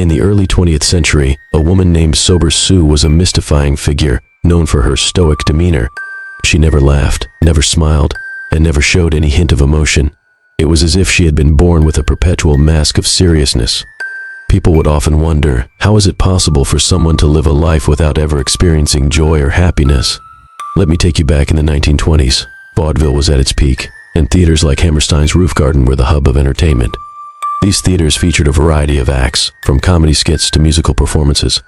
In the early 20th century, a woman named Sober Sue was a mystifying figure, known for her stoic demeanor. She never laughed, never smiled, and never showed any hint of emotion. It was as if she had been born with a perpetual mask of seriousness. People would often wonder, how is it possible for someone to live a life without ever experiencing joy or happiness? Let me take you back in the 1920s. Vaudeville was at its peak, and theaters like Hammerstein's Roof Garden were the hub of entertainment. These theaters featured a variety of acts, from comedy skits to musical performances.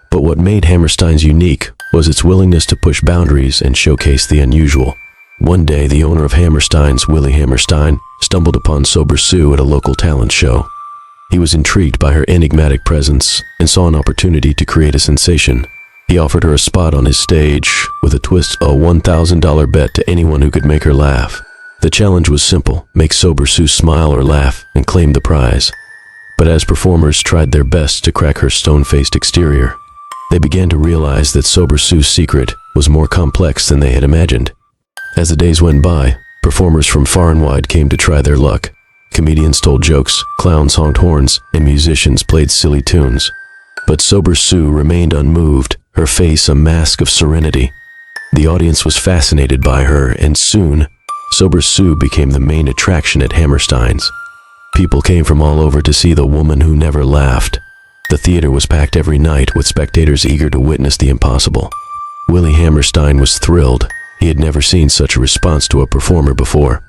But what made Hammerstein's unique was its willingness to push boundaries and showcase the unusual. One day, the owner of Hammerstein's, Willie Hammerstein, stumbled upon Sober Sue at a local talent show. He was intrigued by her enigmatic presence and saw an opportunity to create a sensation. He offered her a spot on his stage with a twist, a $1,000 bet to anyone who could make her laugh. The challenge was simple: make Sober Sue smile or laugh and claim the prize. But as performers tried their best to crack her stone-faced exterior, they began to realize that Sober Sue's secret was more complex than they had imagined. As the days went by, performers from far and wide came to try their luck. Comedians told jokes, clowns honked horns, and musicians played silly tunes. But Sober Sue remained unmoved, her face a mask of serenity. The audience was fascinated by her, and soon, Sober Sue became the main attraction at Hammerstein's. People came from all over to see the woman who never laughed. The theater was packed every night, with spectators eager to witness the impossible. Willie Hammerstein was thrilled. He had never seen such a response to a performer before.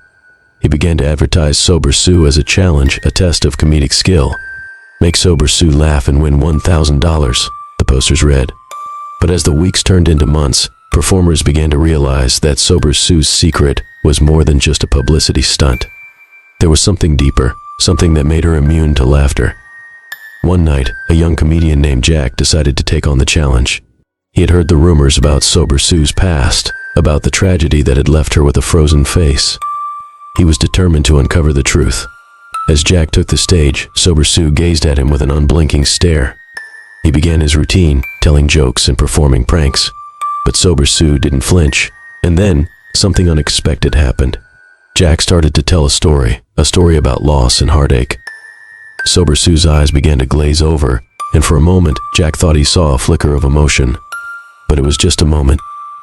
He began to advertise Sober Sue as a challenge, a test of comedic skill. Make Sober Sue laugh and win $1,000, the posters read. But as the weeks turned into months, performers began to realize that Sober Sue's secret was more than just a publicity stunt. There was something deeper, something that made her immune to laughter. One night, a young comedian named Jack decided to take on the challenge. He had heard the rumors about Sober Sue's past, about the tragedy that had left her with a frozen face. He was determined to uncover the truth. As Jack took the stage, Sober Sue gazed at him with an unblinking stare. He began his routine, telling jokes and performing pranks. But Sober Sue didn't flinch. And then, something unexpected happened. Jack started to tell a story about loss and heartache. Sober Sue's eyes began to glaze over, and for a moment, Jack thought he saw a flicker of emotion. But it was just a moment.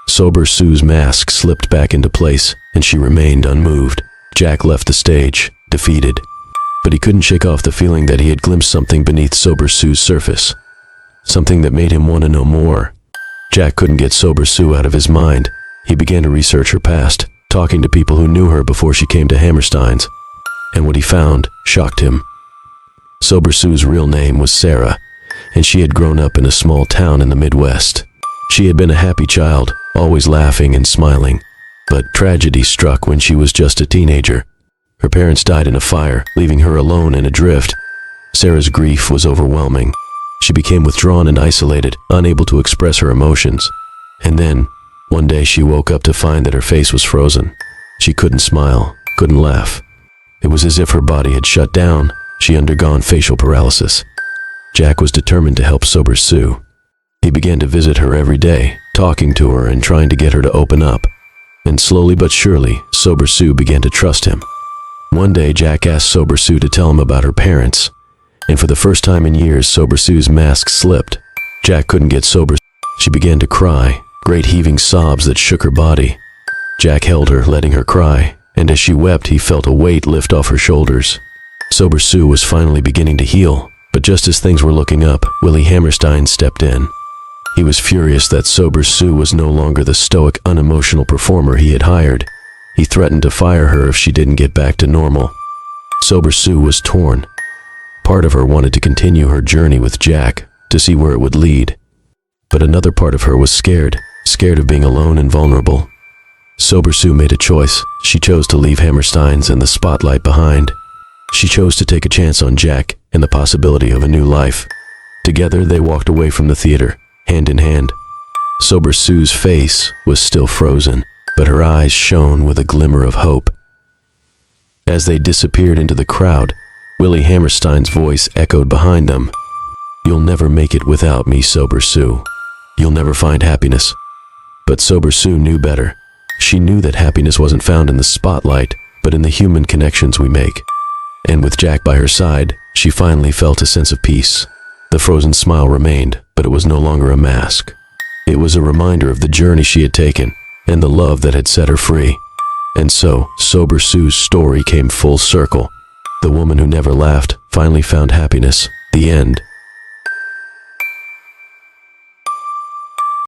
Sober Sue's mask slipped back into place, and she remained unmoved. Jack left the stage, defeated. But he couldn't shake off the feeling that he had glimpsed something beneath Sober Sue's surface. Something that made him want to know more. Jack couldn't get Sober Sue out of his mind. He began to research her past, talking to people who knew her before she came to Hammerstein's. And what he found shocked him. Sober Sue's real name was Sarah, and she had grown up in a small town in the Midwest. She had been a happy child, always laughing and smiling. But tragedy struck when she was just a teenager. Her parents died in a fire, leaving her alone and adrift. Sarah's grief was overwhelming. She became withdrawn and isolated, unable to express her emotions. And then, one day she woke up to find that her face was frozen. She couldn't smile, couldn't laugh. It was as if her body had shut down. She had undergone facial paralysis. Jack was determined to help Sober Sue. He began to visit her every day, talking to her and trying to get her to open up. And slowly but surely, Sober Sue began to trust him. One day, Jack asked Sober Sue to tell him about her parents. And for the first time in years, Sober Sue's mask slipped. Jack couldn't get Sober. She began to cry, great heaving sobs that shook her body. Jack held her, letting her cry, and as she wept, he felt a weight lift off her shoulders. Sober Sue was finally beginning to heal, but just as things were looking up, Willie Hammerstein stepped in. He was furious that Sober Sue was no longer the stoic, unemotional performer he had hired. He threatened to fire her if she didn't get back to normal. Sober Sue was torn. Part of her wanted to continue her journey with Jack, to see where it would lead. But another part of her was scared of being alone and vulnerable. Sober Sue made a choice. She chose to leave Hammerstein's and the spotlight behind. She chose to take a chance on Jack and the possibility of a new life. Together, they walked away from the theater, hand in hand. Sober Sue's face was still frozen, but her eyes shone with a glimmer of hope. As they disappeared into the crowd, Willie Hammerstein's voice echoed behind them. "You'll never make it without me, Sober Sue. You'll never find happiness." But Sober Sue knew better. She knew that happiness wasn't found in the spotlight, but in the human connections we make. And with Jack by her side, she finally felt a sense of peace. The frozen smile remained, but it was no longer a mask. It was a reminder of the journey she had taken and the love that had set her free. And so, Sober Sue's story came full circle. The woman who never laughed finally found happiness. The end.